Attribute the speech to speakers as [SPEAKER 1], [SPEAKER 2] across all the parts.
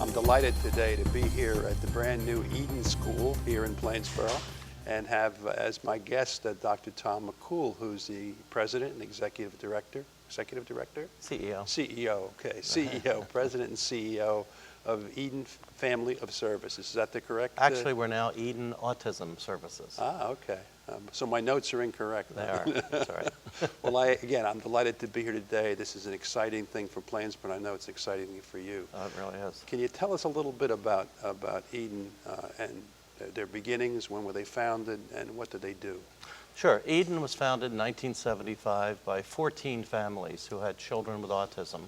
[SPEAKER 1] I'm delighted today to be here at the brand new Eden School here in Plainsboro and have as my guest Dr. Tom McCool, who's the president and executive director?
[SPEAKER 2] CEO.
[SPEAKER 1] CEO, okay. CEO, president and CEO of Eden Family of Services. Is that the correct?
[SPEAKER 2] Actually, we're now Eden Autism Services.
[SPEAKER 1] Ah, okay. So my notes are incorrect.
[SPEAKER 2] They are. That's all right.
[SPEAKER 1] Well, again, I'm delighted to be here today. This is an exciting thing for Plainsboro, and I know it's exciting for you.
[SPEAKER 2] Oh, it really is.
[SPEAKER 1] Can you tell us a little bit about Eden and their beginnings? When were they founded, and what did they do?
[SPEAKER 2] Sure. Eden was founded in 1975 by 14 families who had children with autism.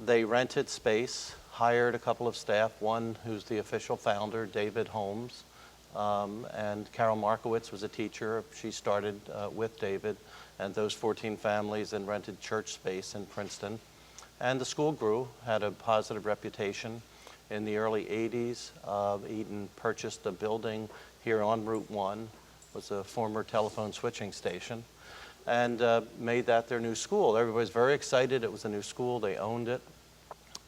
[SPEAKER 2] They rented space, hired a couple of staff, one who's the official founder, David Holmes, and Carol Markowitz was a teacher. She started with David, and those 14 families then rented church space in Princeton. And the school grew, had a positive reputation. In the early 80s, Eden purchased a building here on Route 1, was a former telephone switching station, and made that their new school. Everybody was very excited. It was a new school. They owned it.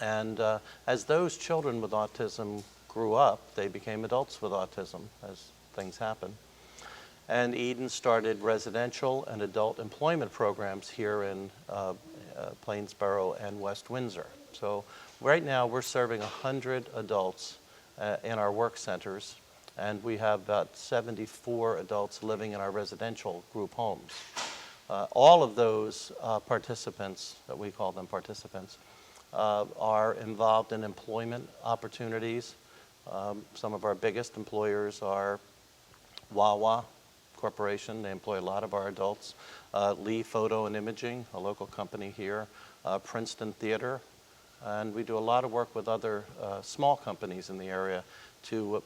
[SPEAKER 2] And as those children with autism grew up, they became adults with autism, as things happen. And Eden started residential and adult employment programs here in Plainsboro and West Windsor. So right now we're serving 100 adults in our work centers, and we have about 74 adults living in our residential group homes. All of those participants, that we call them participants, are involved in employment opportunities. Some of our biggest employers are Wawa Corporation. They employ a lot of our adults. Lee Photo and Imaging, a local company here. Princeton Theater. And we do a lot of work with other small companies in the area to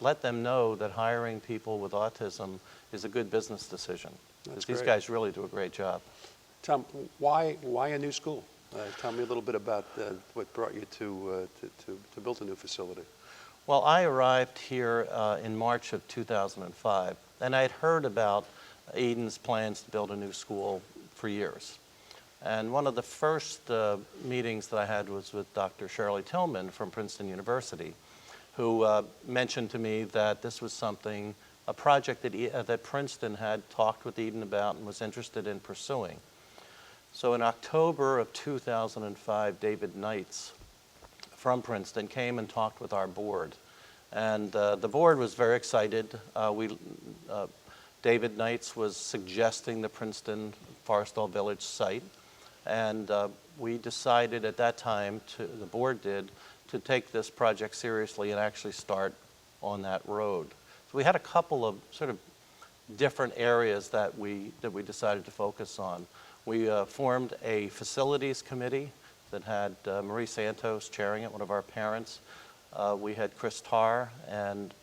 [SPEAKER 2] let them know that hiring people with autism is a good business decision. These guys really do a great job.
[SPEAKER 1] Tom, why a new school? Tell me a little bit about what brought you to build a new facility.
[SPEAKER 2] Well, I arrived here in March of 2005, and I had heard about Eden's plans to build a new school for years. And one of the first meetings that I had was with Dr. Shirley Tillman from Princeton University, who mentioned to me that this was something, a project that Princeton had talked with Eden about and was interested in pursuing. So in October of 2005, David Knights from Princeton came and talked with our board. And the board was very excited. David Knights was suggesting the Princeton Forestall Village site. And we decided at that time, the board did, to take this project seriously and actually start on that road. So we had a couple of sort of different areas that we decided to focus on. We formed a facilities committee that had Marie Santos chairing it, one of our parents. We had Chris Tarr and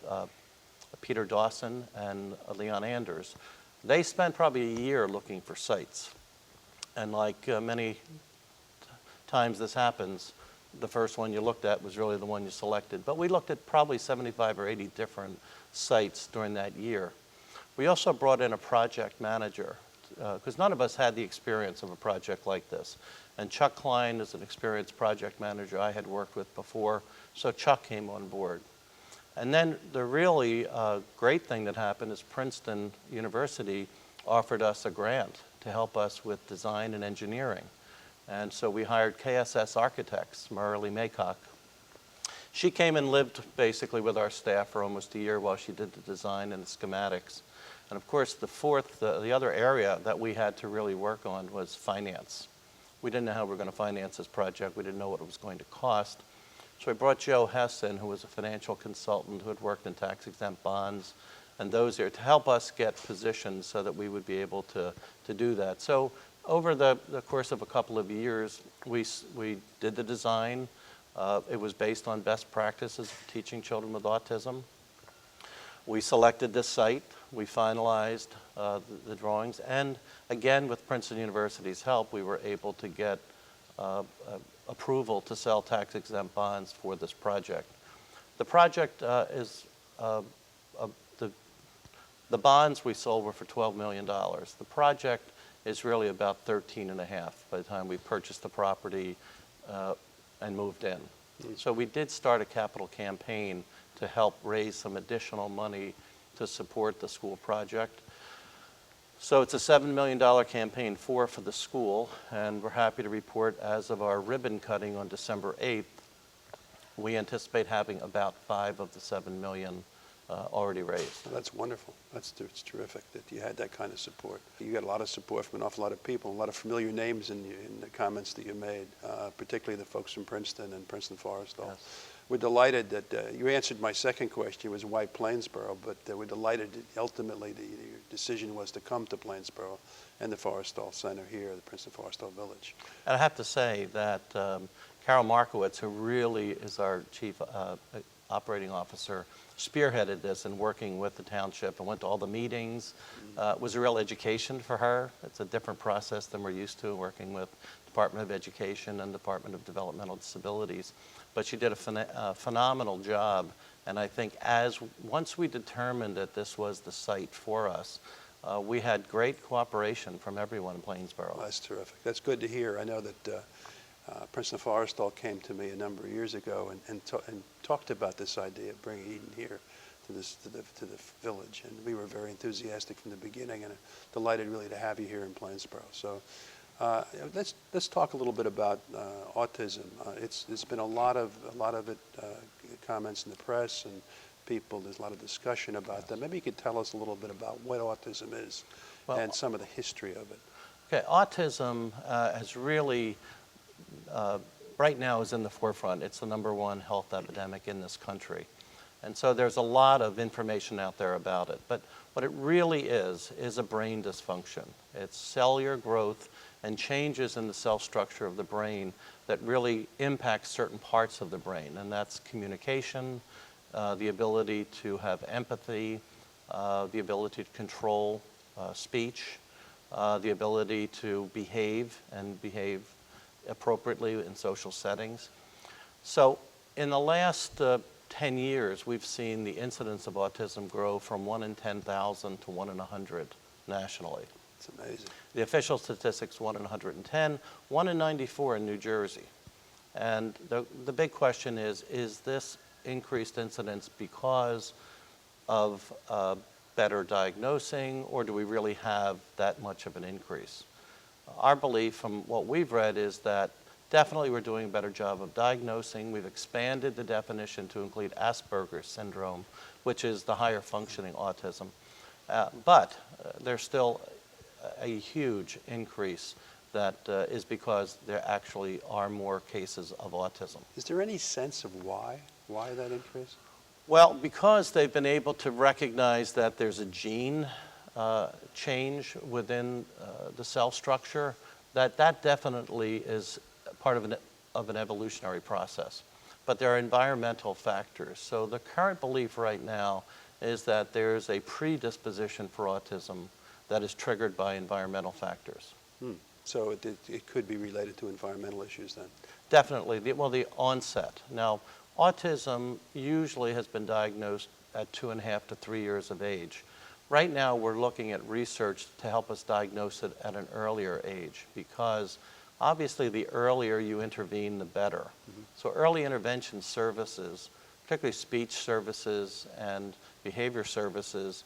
[SPEAKER 2] Peter Dawson and Leon Anders. They spent probably a year looking for sites. And like many times this happens, the first one you looked at was really the one you selected. But we looked at probably 75 or 80 different sites during that year. We also brought in a project manager, because none of us had the experience of a project like this. And Chuck Klein is an experienced project manager I had worked with before, so Chuck came on board. And then the really great thing that happened is Princeton University offered us a grant to help us with design and engineering. And so we hired KSS Architects, Marilee Maycock. She came and lived basically with our staff for almost a year while she did the design and the schematics. And of course, the other area that we had to really work on was finance. We didn't know how we were going to finance this project. We didn't know what it was going to cost. So I brought Joe Hess in, who was a financial consultant who had worked in tax-exempt bonds and those here to help us get positioned so that we would be able to do that. So over the course of a couple of years, we did the design. It was based on best practices for teaching children with autism. We selected this site. We finalized the drawings. And again, with Princeton University's help, we were able to get approval to sell tax-exempt bonds for this project. The project the bonds we sold were for $12 million. The project is really about 13.5 by the time we purchased the property and moved in. So we did start a capital campaign to help raise some additional money to support the school project. So it's a $7 million campaign for the school, and we're happy to report as of our ribbon cutting on December 8th, we anticipate having about 5 of the $7 million already raised.
[SPEAKER 1] Well, that's wonderful. It's terrific that you had that kind of support. You got a lot of support from an awful lot of people, a lot of familiar names in the comments that you made, particularly the folks from Princeton and Princeton Forestall.
[SPEAKER 2] Yes.
[SPEAKER 1] We're delighted that you answered my second question, was why Plainsboro, but we're delighted that ultimately your decision was to come to Plainsboro and the Forestall Center here, the Princeton Forestall Village.
[SPEAKER 2] And I have to say that Carol Markowitz, who really is our chief operating officer, spearheaded this in working with the township and went to all the meetings. It was a real education for her. It's a different process than we're used to working with Department of Education and Department of Developmental Disabilities. But she did a phenomenal job, and I think once we determined that this was the site for us, we had great cooperation from everyone in Plainsboro.
[SPEAKER 1] Well, that's terrific. That's good to hear. I know that Princeton Forestall came to me a number of years ago and talked about this idea of bringing Eden here to the village, and we were very enthusiastic from the beginning, and delighted really to have you here in Plainsboro. So let's talk a little bit about autism. There's been a lot of it comments in the press and people. There's a lot of discussion about that. Maybe you could tell us a little bit about what autism is and some of the history of it.
[SPEAKER 2] Okay, autism has really right now is in the forefront. It's the #1 health epidemic in this country. And so there's a lot of information out there about it. But what it really is a brain dysfunction. It's cellular growth and changes in the cell structure of the brain that really impact certain parts of the brain. And that's communication, the ability to have empathy, the ability to control speech, the ability to behave appropriately in social settings. So in the last 10 years, we've seen the incidence of autism grow from 1 in 10,000 to 1 in 100 nationally.
[SPEAKER 1] It's amazing.
[SPEAKER 2] The official statistics, 1 in 110, 1 in 94 in New Jersey. And the big question is this increased incidence because of better diagnosing, or do we really have that much of an increase? Our belief from what we've read is that definitely we're doing a better job of diagnosing. We've expanded the definition to include Asperger's syndrome, which is the higher functioning autism. But there's still a huge increase that is because there actually are more cases of autism.
[SPEAKER 1] Is there any sense of why that increase?
[SPEAKER 2] Well, because they've been able to recognize that there's a gene change within the cell structure, that definitely is part of an evolutionary process. But there are environmental factors. So the current belief right now is that there's a predisposition for autism that is triggered by environmental factors.
[SPEAKER 1] So it could be related to environmental issues then?
[SPEAKER 2] Definitely. The onset. Now, autism usually has been diagnosed at 2.5 to 3 years of age. Right now, we're looking at research to help us diagnose it at an earlier age, because obviously the earlier you intervene, the better. So early intervention services, particularly speech services and behavior services,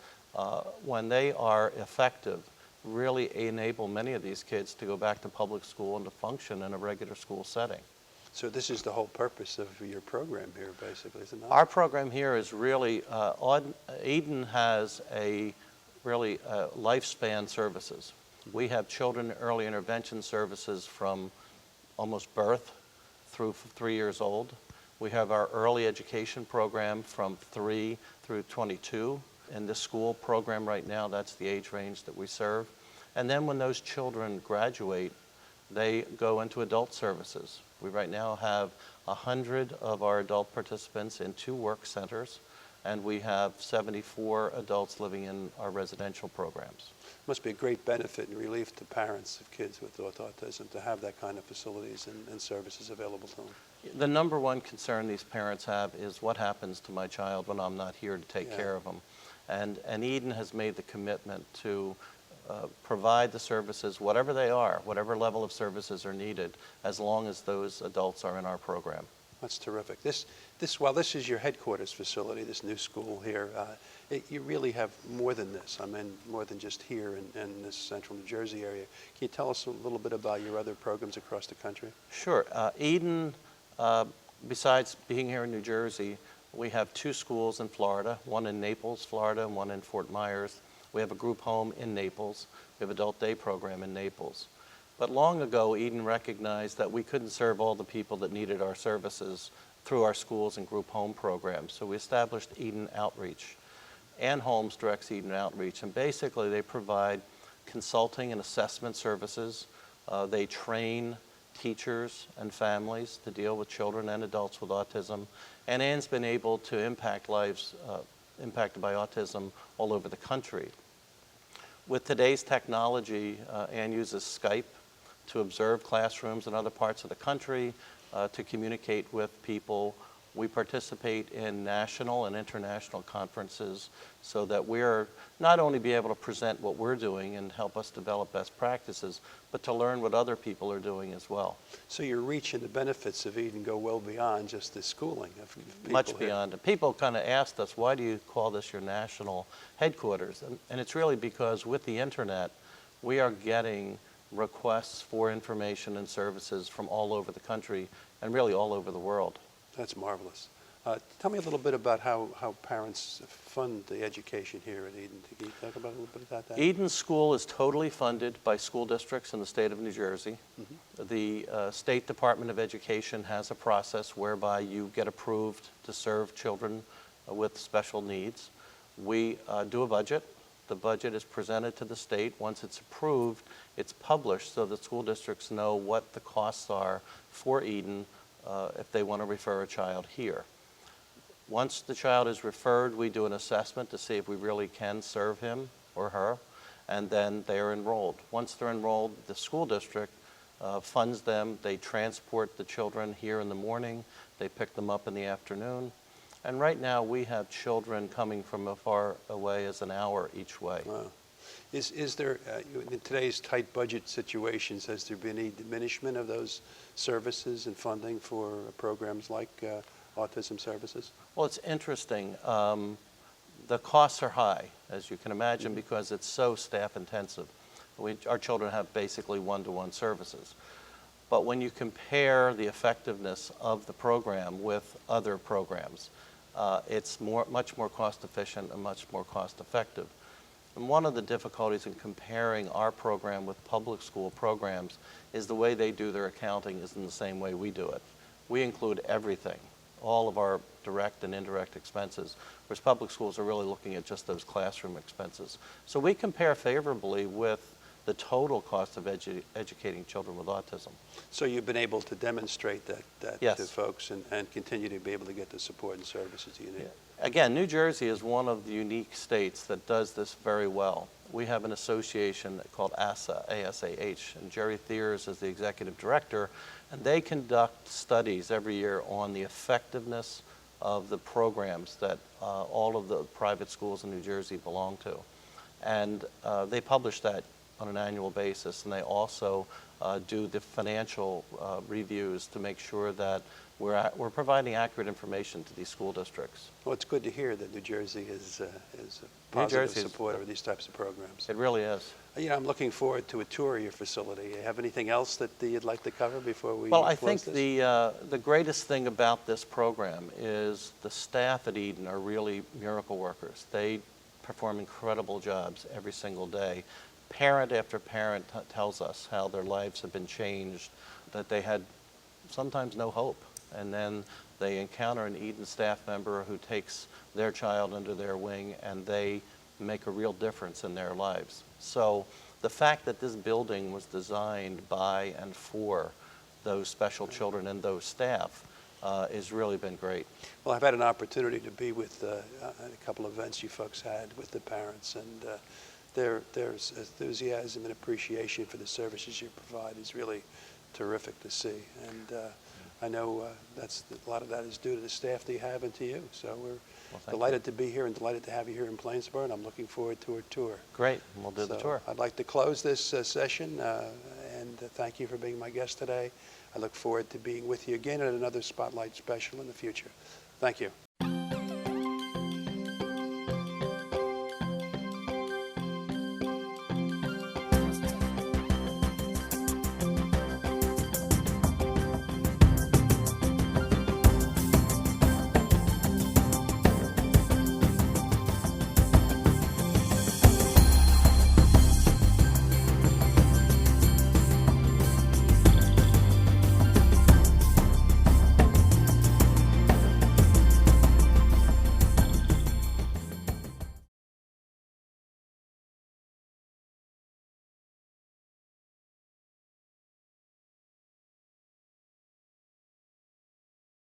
[SPEAKER 2] when they are effective, really enable many of these kids to go back to public school and to function in a regular school setting.
[SPEAKER 1] So this is the whole purpose of your program here, basically, isn't it?
[SPEAKER 2] Our program here is really, Eden has really lifespan services. We have children early intervention services from almost birth through 3 years old. We have our early education program from 3 through 22. In this school program right now, that's the age range that we serve. And then when those children graduate, they go into adult services. We right now have 100 of our adult participants in 2 work centers, and we have 74 adults living in our residential programs.
[SPEAKER 1] Must be a great benefit and relief to parents of kids with autism to have that kind of facilities and services available to them.
[SPEAKER 2] The #1 concern these parents have is what happens to my child when I'm not here to take care of them. And Eden has made the commitment to provide the services, whatever they are, whatever level of services are needed, as long as those adults are in our program.
[SPEAKER 1] That's terrific. While this is your headquarters facility, this new school here, you really have more than this. I mean, more than just here in this central New Jersey area. Can you tell us a little bit about your other programs across the country?
[SPEAKER 2] Sure. Eden, besides being here in New Jersey, we have 2 schools in Florida, one in Naples, Florida, and one in Fort Myers. We have a group home in Naples. We have an adult day program in Naples. But long ago, Eden recognized that we couldn't serve all the people that needed our services through our schools and group home programs. So we established Eden Outreach. Ann Holmes directs Eden Outreach, and basically they provide consulting and assessment services. They train teachers and families to deal with children and adults with autism. And Ann's been able to impact lives impacted by autism all over the country. With today's technology, Ann uses Skype to observe classrooms in other parts of the country, to communicate with people. We participate in national and international conferences so that we're not only be able to present what we're doing and help us develop best practices, but to learn what other people are doing as well.
[SPEAKER 1] So your reach and the benefits of Eden go well beyond just the schooling of people
[SPEAKER 2] Much
[SPEAKER 1] here.
[SPEAKER 2] beyond it. People kind of asked us, why do you call this your national headquarters? And it's really because with the internet, we are getting requests for information and services from all over the country and really all over the world.
[SPEAKER 1] That's marvelous. Tell me a little bit about how parents fund the education here at Eden. Can you talk about a little bit about that?
[SPEAKER 2] Eden School is totally funded by school districts in the state of New Jersey.
[SPEAKER 1] Mm-hmm.
[SPEAKER 2] The State Department of Education has a process whereby you get approved to serve children with special needs. We do a budget. The budget is presented to the state. Once it's approved, it's published so that school districts know what the costs are for Eden if they want to refer a child here. Once the child is referred, we do an assessment to see if we really can serve him or her, and then they are enrolled. Once they're enrolled, the school district funds them. They transport the children here in the morning. They pick them up in the afternoon. And right now, we have children coming from as far away as an hour each way.
[SPEAKER 1] Wow. Is there, in today's tight budget situations, has there been any diminishment of those services and funding for programs like autism services?
[SPEAKER 2] Well, it's interesting. The costs are high, as you can imagine, because it's so staff intensive. Our children have basically one-to-one services. But when you compare the effectiveness of the program with other programs, it's much more cost efficient and much more cost effective. And one of the difficulties in comparing our program with public school programs is the way they do their accounting isn't the same way we do it. We include everything, all of our direct and indirect expenses, whereas public schools are really looking at just those classroom expenses. So we compare favorably with the total cost of educating children with autism.
[SPEAKER 1] So you've been able to demonstrate that
[SPEAKER 2] Yes.
[SPEAKER 1] to folks and continue to be able to get the support and services you need.
[SPEAKER 2] Yeah. Again, New Jersey is one of the unique states that does this very well. We have an association called ASA, A-S-A-H, and Jerry Thiers is the executive director, and they conduct studies every year on the effectiveness of the programs that all of the private schools in New Jersey belong to. And they publish that on an annual basis, and they also do the financial reviews to make sure that we're providing accurate information to these school districts.
[SPEAKER 1] Well, it's good to hear that New Jersey is a positive
[SPEAKER 2] Jersey is-
[SPEAKER 1] supporter of these types of programs.
[SPEAKER 2] It really is.
[SPEAKER 1] You know, I'm looking forward to a tour of your facility. You have anything else that you'd like to cover before we
[SPEAKER 2] Well, I
[SPEAKER 1] close
[SPEAKER 2] think
[SPEAKER 1] this?
[SPEAKER 2] the greatest thing about this program is the staff at Eden are really miracle workers. They perform incredible jobs every single day. Parent after parent tells us how their lives have been changed, that they had sometimes no hope. And then they encounter an Eden staff member who takes their child under their wing, and they make a real difference in their lives. So the fact that this building was designed by and for those special children and those staff has really been great.
[SPEAKER 1] Well, I've had an opportunity to be with a couple of events you folks had with the parents, and there's enthusiasm and appreciation for the services you provide is really terrific to see. And I know a lot of that is due to the staff that you have and to you. So we're delighted to be here and delighted to have you here in Plainsboro, and I'm looking forward to a tour.
[SPEAKER 2] Great, we'll do the tour.
[SPEAKER 1] I'd like to close this session and thank you for being my guest today. I look forward to being with you again at another Spotlight special in the future. Thank you.